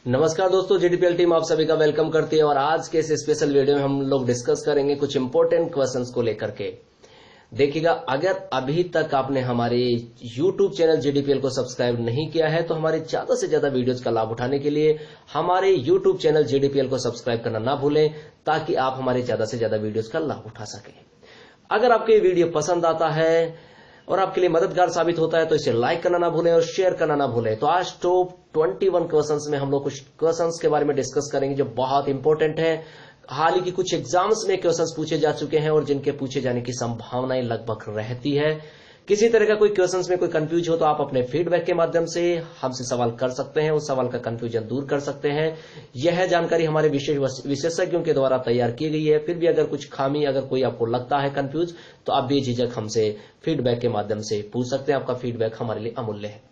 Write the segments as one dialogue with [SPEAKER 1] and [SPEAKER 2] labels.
[SPEAKER 1] नमस्कार दोस्तों, जीडीपीएल टीम आप सभी का वेलकम करती है और आज के इस स्पेशल वीडियो में हम लोग डिस्कस करेंगे कुछ इंपॉर्टेंट क्वेश्चंस को लेकर के। देखिएगा, अगर अभी तक आपने हमारे यूट्यूब चैनल जीडीपीएल को सब्सक्राइब नहीं किया है तो हमारे ज्यादा से ज्यादा वीडियोज का लाभ उठाने के लिए हमारे यूट्यूब चैनल जीडीपीएल को सब्सक्राइब करना ना भूलें, ताकि आप हमारे ज्यादा से ज्यादा वीडियोज का लाभ उठा सकें। अगर आपको ये वीडियो पसंद आता है और आपके लिए मददगार साबित होता है तो इसे लाइक करना ना भूलें और शेयर करना ना भूलें। तो आज टॉप 21 क्वेश्चंस में हम लोग कुछ क्वेश्चंस के बारे में डिस्कस करेंगे जो बहुत इंपॉर्टेंट है। हाल ही की कुछ एग्जाम्स में क्वेश्चंस पूछे जा चुके हैं और जिनके पूछे जाने की संभावनाएं लगभग रहती है। किसी तरह का कोई क्वेश्चंस में कोई कंफ्यूज हो तो आप अपने फीडबैक के माध्यम से हमसे सवाल कर सकते हैं, उस सवाल का कंफ्यूजन दूर कर सकते हैं। यह जानकारी हमारे विशेषज्ञों के द्वारा तैयार की गई है। फिर भी अगर कुछ खामी, अगर कोई आपको लगता है कंफ्यूज, तो आप बेझिझक हमसे फीडबैक के माध्यम से पूछ सकते हैं। आपका फीडबैक हमारे लिए अमूल्य है।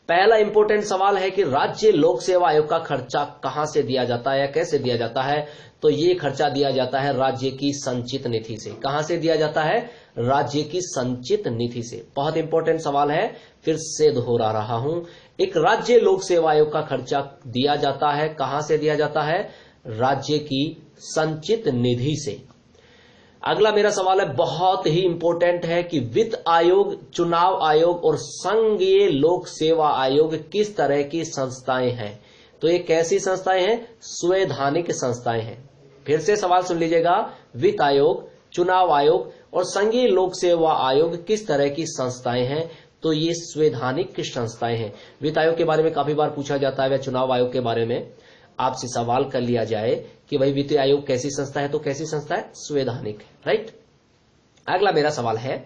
[SPEAKER 1] पहला इंपॉर्टेंट सवाल है कि राज्य लोक सेवा आयोग का खर्चा कहां से दिया जाता है या कैसे दिया जाता है? तो ये खर्चा दिया जाता है राज्य की संचित निधि से। कहां से दिया जाता है? राज्य की संचित निधि से। बहुत इंपॉर्टेंट सवाल है, फिर से दोहरा रहा हूं। एक राज्य लोक सेवा आयोग का खर्चा दिया जाता है, कहां से दिया जाता है? राज्य की संचित निधि से। अगला मेरा सवाल है, बहुत ही इंपॉर्टेंट है कि वित्त आयोग, चुनाव आयोग और संघीय लोक सेवा आयोग किस तरह की संस्थाएं हैं? तो ये कैसी संस्थाएं हैं? संवैधानिक संस्थाएं हैं। फिर से सवाल सुन लीजिएगा, वित्त आयोग, चुनाव आयोग और संघीय लोक सेवा आयोग किस तरह की संस्थाएं हैं? तो ये संवैधानिक संस्थाएं हैं। वित्त आयोग के बारे में काफी बार पूछा जाता है, या चुनाव आयोग के बारे में आपसे सवाल कर लिया जाए कि भाई वित्त आयोग कैसी संस्था है, तो कैसी संस्था है? संवैधानिक है, राइट। अगला मेरा सवाल है,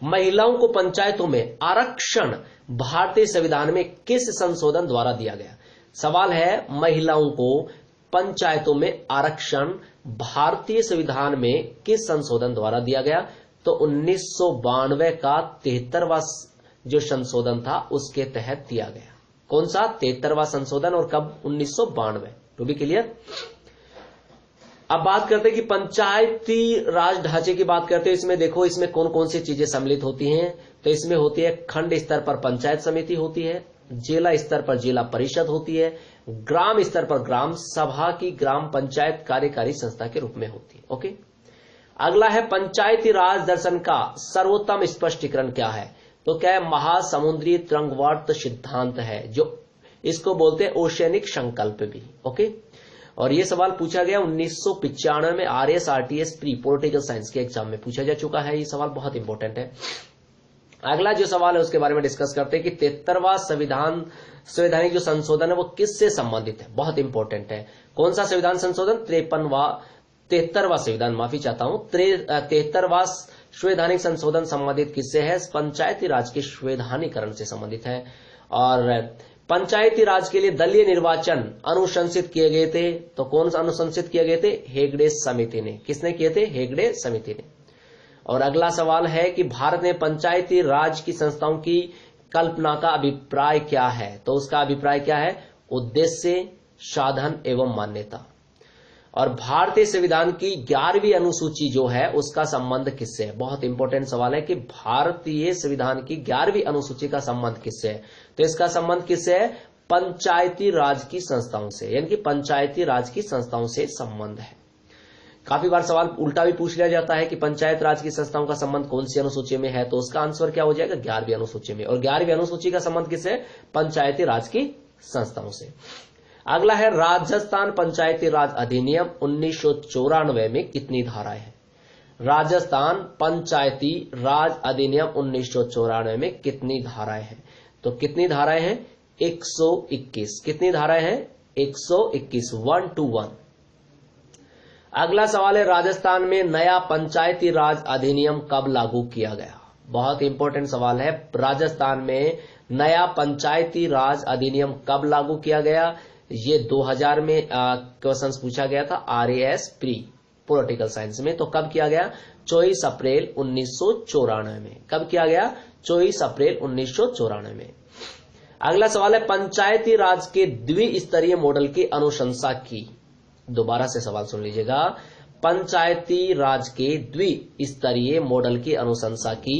[SPEAKER 1] महिलाओं को पंचायतों में आरक्षण भारतीय संविधान में किस संशोधन द्वारा दिया गया? सवाल है, महिलाओं को पंचायतों में आरक्षण भारतीय संविधान में किस संशोधन द्वारा दिया गया? तो 1992 का 73वां जो संशोधन था उसके तहत दिया गया। कौन सा? 73वां संशोधन। और कब? 1992। To be clear. अब बात करते हैं कि पंचायती राज ढांचे की बात करते हैं। इसमें देखो, इसमें कौन कौन सी चीजें सम्मिलित होती हैं। तो इसमें होती है खंड स्तर पर पंचायत समिति होती है, जिला स्तर पर जिला परिषद होती है, ग्राम स्तर पर ग्राम सभा की ग्राम पंचायत कार्यकारी संस्था के रूप में होती है। ओके। अगला है, पंचायती राज दर्शन का सर्वोत्तम स्पष्टीकरण क्या है? तो क्या है? महासमुद्री तरंगवर्त सिद्धांत है, जो इसको बोलते हैं ओशियनिक संकल्प भी। ओके। और ये सवाल पूछा गया 1995 में RSRTS प्री पॉलिटिकल साइंस के एग्जाम में पूछा जा चुका है। ये सवाल बहुत इंपॉर्टेंट है। अगला जो सवाल है उसके बारे में डिस्कस करते हैं कि 73वां संवैधानिक जो संशोधन है वो किससे संबंधित है? बहुत इंपॉर्टेंट है। कौन सा संविधान संशोधन? 73वां संविधान, माफी चाहता हूं, 73वां संवैधानिक संशोधन संबंधित किससे है? पंचायती राज के संवैधानिकरण से संबंधित है। और पंचायती राज के लिए दलीय निर्वाचन अनुशंसित किए गए थे। तो कौन सा अनुशंसित किए गए थे? हेगड़े समिति ने। किसने किए थे? हेगड़े समिति ने। और अगला सवाल है कि भारत में पंचायती राज की संस्थाओं की कल्पना का अभिप्राय क्या है? तो उसका अभिप्राय क्या है? उद्देश्य, साधन एवं मान्यता। और भारतीय संविधान की 11वीं अनुसूची जो है उसका संबंध किससे है? बहुत इंपॉर्टेंट सवाल है कि भारतीय संविधान की 11वीं अनुसूची का संबंध किससे है? तो इसका संबंध किससे है? पंचायती राज की संस्थाओं से, यानी कि पंचायती राज की संस्थाओं से संबंध है। काफी बार सवाल उल्टा भी पूछ लिया जाता है कि पंचायत राज की संस्थाओं का संबंध कौन सी अनुसूची में है? तो उसका आंसर क्या हो जाएगा? 11वीं अनुसूची में। और 11वीं अनुसूची का संबंध किससे? पंचायती राज की संस्थाओं से। अगला है, राजस्थान पंचायती राज अधिनियम 1994 में कितनी धाराएं हैं? राजस्थान पंचायती राज अधिनियम 1994 में कितनी धाराएं हैं? तो कितनी धाराएं हैं? 121। कितनी धाराएं हैं? 121, 121। अगला सवाल है, राजस्थान में नया पंचायती राज अधिनियम कब लागू किया गया? बहुत इंपॉर्टेंट सवाल है। राजस्थान में नया पंचायती राज अधिनियम कब लागू किया गया? ये 2000 में क्वेश्चन पूछा गया था RAS प्री पॉलिटिकल साइंस में। तो कब किया गया? 24 अप्रैल 1994 में। कब किया गया? 24 अप्रैल 1994 में। अगला सवाल है, पंचायती राज के द्विस्तरीय मॉडल की अनुशंसा की। दोबारा से सवाल सुन लीजिएगा। पंचायती राज के द्विस्तरीय मॉडल की अनुशंसा की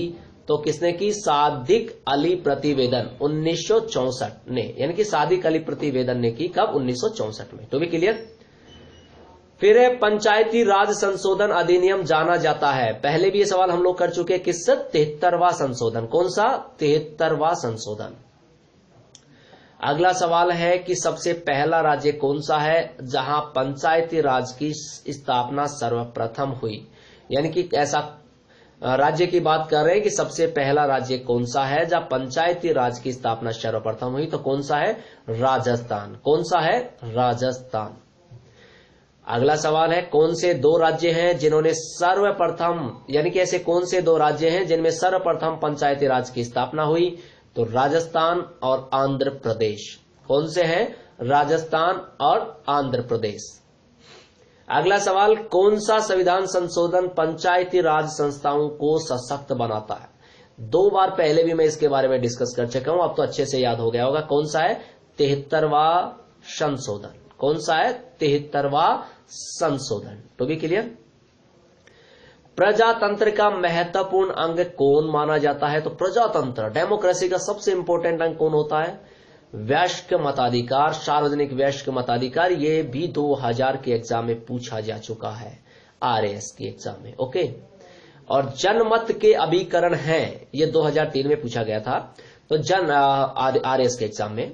[SPEAKER 1] तो किसने की? सादिक अली प्रतिवेदन 1964 ने, यानी कि सादिक अली प्रतिवेदन ने की। कब? 1964 में। तो भी क्लियर। फिर है पंचायती राज संशोधन अधिनियम जाना जाता है, पहले भी ये सवाल हम लोग कर चुके हैं, किससे? 73वां संशोधन। कौन सा? 73वां संशोधन। अगला सवाल है कि सबसे पहला राज्य कौन सा है जहां पंचायती राज की स्थापना सर्वप्रथम हुई, यानी कि ऐसा राज्य की बात कर रहे हैं कि सबसे पहला राज्य कौन सा है जहां पंचायती राज की स्थापना सर्वप्रथम हुई, तो कौन सा है? राजस्थान। कौन सा है? राजस्थान। अगला सवाल है कौन से दो राज्य हैं जिन्होंने सर्वप्रथम, यानी कि ऐसे कौन से दो राज्य हैं जिनमें सर्वप्रथम पंचायती राज की स्थापना हुई, तो राजस्थान और आंध्र प्रदेश। कौन से हैं? राजस्थान और आंध्र प्रदेश। अगला सवाल, कौन सा संविधान संशोधन पंचायती राज संस्थाओं को सशक्त बनाता है? 2 बार पहले भी मैं इसके बारे में डिस्कस कर चुका हूं, अब तो अच्छे से याद हो गया होगा। कौन सा है? 73वां संशोधन। कौन सा है? 73वां संशोधन। तो भी क्लियर। प्रजातंत्र का महत्वपूर्ण अंग कौन माना जाता है? तो प्रजातंत्र, डेमोक्रेसी का सबसे इंपॉर्टेंट अंग कौन होता है? वयस्क मताधिकार, सार्वजनिक वयस्क मताधिकार। ये भी 2000 के एग्जाम में पूछा जा चुका है, RAS की एग्जाम में। ओके। और जनमत के अभिकरण है, ये 2003 में पूछा गया था। तो RAS के एग्जाम में,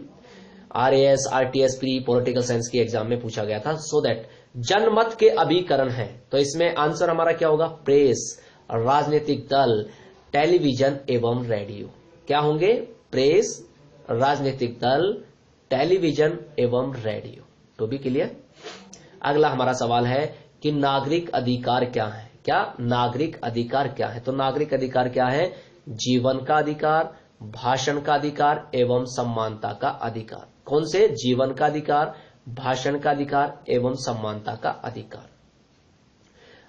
[SPEAKER 1] RAS, RTS pre political science की एग्जाम में पूछा गया था। सो दैट जनमत के अभिकरण है, तो इसमें आंसर हमारा क्या होगा? प्रेस, राजनीतिक दल, टेलीविजन एवं रेडियो। क्या होंगे? प्रेस, राजनीतिक दल, टेलीविजन एवं रेडियो। तो भी क्लियर। अगला हमारा सवाल है कि नागरिक अधिकार क्या है? क्या नागरिक अधिकार क्या है? तो नागरिक अधिकार क्या है? जीवन का अधिकार, भाषण का अधिकार एवं समानता का अधिकार। कौन से? जीवन का अधिकार, भाषण का अधिकार एवं समानता का अधिकार।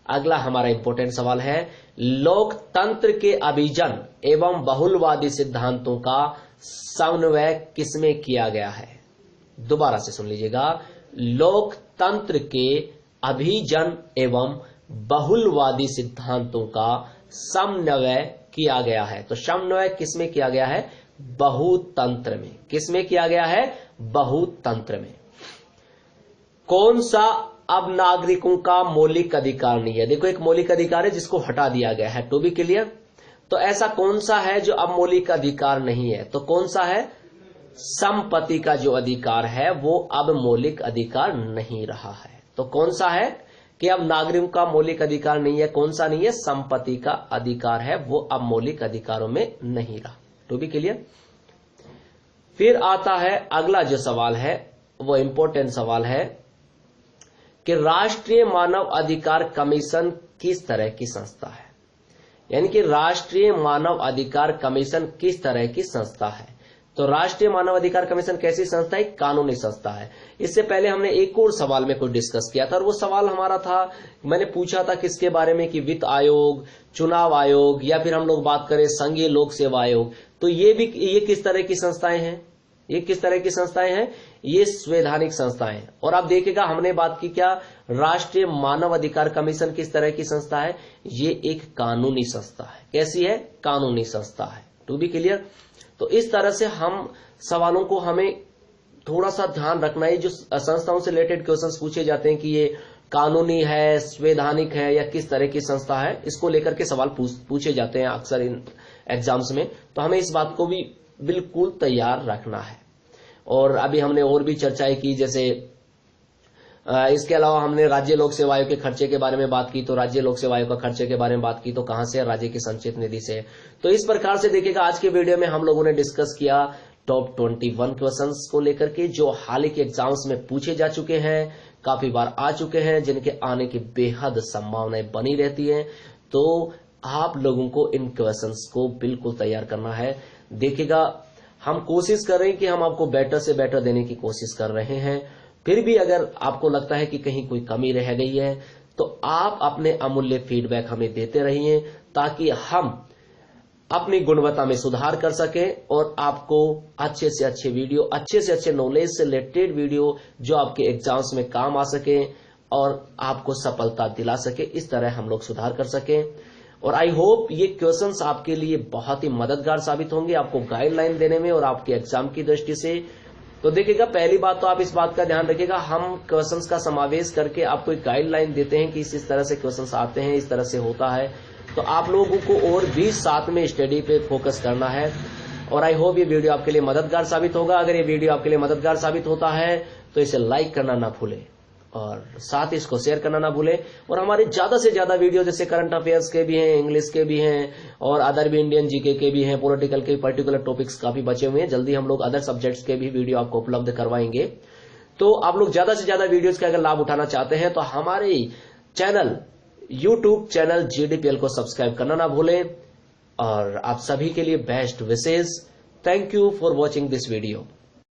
[SPEAKER 1] अगला हमारा इंपॉर्टेंट सवाल है, लोकतंत्र के अभिजन एवं बहुलवादी सिद्धांतों का समन्वय किसमें किया गया है? दोबारा से सुन लीजिएगा, लोकतंत्र के अभिजन एवं बहुलवादी सिद्धांतों का समन्वय किया गया है। तो समन्वय किसमें किया गया है? बहुतंत्र में। किसमें किया गया है? बहुतंत्र में। कौन सा अब नागरिकों का मौलिक अधिकार नहीं है? देखो, एक मौलिक अधिकार है जिसको हटा दिया गया है। To be clear. तो ऐसा कौन सा है जो अब मौलिक अधिकार नहीं है? तो कौन सा है? संपत्ति का जो अधिकार है वो अब मौलिक अधिकार नहीं रहा है। तो कौन सा है कि अब नागरिकों का मौलिक अधिकार नहीं है? कौन सा नहीं है? संपत्ति का अधिकार है, वो अब मौलिक अधिकारों में नहीं रहा। To be clear. फिर आता है अगला जो सवाल है, वो इंपॉर्टेंट सवाल है कि राष्ट्रीय मानव अधिकार कमीशन किस तरह की संस्था है? यानी कि राष्ट्रीय मानव अधिकार कमीशन किस तरह की संस्था है? तो राष्ट्रीय मानव अधिकार कमीशन कैसी संस्था है? कानूनी संस्था है। इससे पहले हमने एक और सवाल में कुछ डिस्कस किया था, और वो सवाल हमारा था, मैंने पूछा था किसके बारे में, कि वित्त आयोग, चुनाव आयोग, या फिर हम लोग बात करें संघीय लोक सेवा आयोग। तो ये किस तरह की संस्थाएं हैं? ये किस तरह की संस्थाएं हैं? ये संवैधानिक संस्थाएं। और आप देखिएगा हमने बात की क्या, राष्ट्रीय मानव अधिकार कमीशन किस तरह की संस्था है? ये एक कानूनी संस्था है। कैसी है? कानूनी संस्था है। To be clear. तो इस तरह से हम सवालों को हमें थोड़ा सा ध्यान रखना है। जो संस्थाओं से रिलेटेड क्वेश्चंस पूछे जाते हैं कि ये कानूनी है, संवैधानिक है, या किस तरह की संस्था है, इसको लेकर के सवाल पूछे जाते हैं अक्सर इन एग्जाम्स में। तो हमें इस बात को भी बिल्कुल तैयार रखना है। और अभी हमने और भी चर्चाएं की, जैसे इसके अलावा हमने राज्य लोक सेवा आयोग के खर्चे के बारे में बात की। तो राज्य लोक सेवा आयोग का खर्चे के बारे में बात की, तो कहां से? राज्य की संचित निधि से। तो इस प्रकार से देखिएगा आज के वीडियो में हम लोगों ने डिस्कस किया टॉप 21 क्वेश्चंस को लेकर के, जो हाल ही के एग्जाम्स में पूछे जा चुके हैं, काफी बार आ चुके हैं, जिनके आने की बेहद संभावनाएं बनी रहती है। तो आप लोगों को इन क्वेश्चंस को बिल्कुल तैयार करना है। देखिएगा हम कोशिश कर रहे हैं कि हम आपको बेटर से बेटर देने की कोशिश कर रहे हैं। फिर भी अगर आपको लगता है कि कहीं कोई कमी रह गई है, तो आप अपने अमूल्य फीडबैक हमें देते रहिए, ताकि हम अपनी गुणवत्ता में सुधार कर सकें और आपको अच्छे से अच्छे वीडियो, अच्छे से अच्छे नॉलेज से रिलेटेड वीडियो जो आपके एग्जाम्स में काम आ सके और आपको सफलता दिला सके, इस तरह हम लोग सुधार कर सकें। और आई होप ये क्वेश्चंस आपके लिए बहुत ही मददगार साबित होंगे आपको गाइडलाइन देने में और आपके एग्जाम की दृष्टि से। तो देखिएगा, पहली बात तो आप इस बात का ध्यान रखिएगा, हम क्वेश्चंस का समावेश करके आपको एक गाइडलाइन देते हैं कि इस तरह से क्वेश्चंस आते हैं, इस तरह से होता है। तो आप लोगों को और भी साथ में स्टडी पे फोकस करना है। और आई होप ये वीडियो आपके लिए मददगार साबित होगा। अगर ये वीडियो आपके लिए मददगार साबित होता है तो इसे लाइक करना ना भूलें और साथ ही इसको शेयर करना ना भूलें। और हमारे ज्यादा से ज्यादा वीडियो जैसे करंट अफेयर्स के भी हैं, इंग्लिश के भी हैं और अदर भी इंडियन जीके के भी हैं, पॉलिटिकल के पर्टिकुलर टॉपिक्स काफी बचे हुए हैं। जल्दी हम लोग अदर सब्जेक्ट्स के भी वीडियो आपको उपलब्ध करवाएंगे। तो आप लोग ज्यादा से ज्यादा वीडियोज का अगर लाभ उठाना चाहते हैं तो हमारे चैनल यूट्यूब चैनल GDPL को सब्सक्राइब करना ना भूलें। और आप सभी के लिए बेस्ट विशेष। Thank you for watching this video.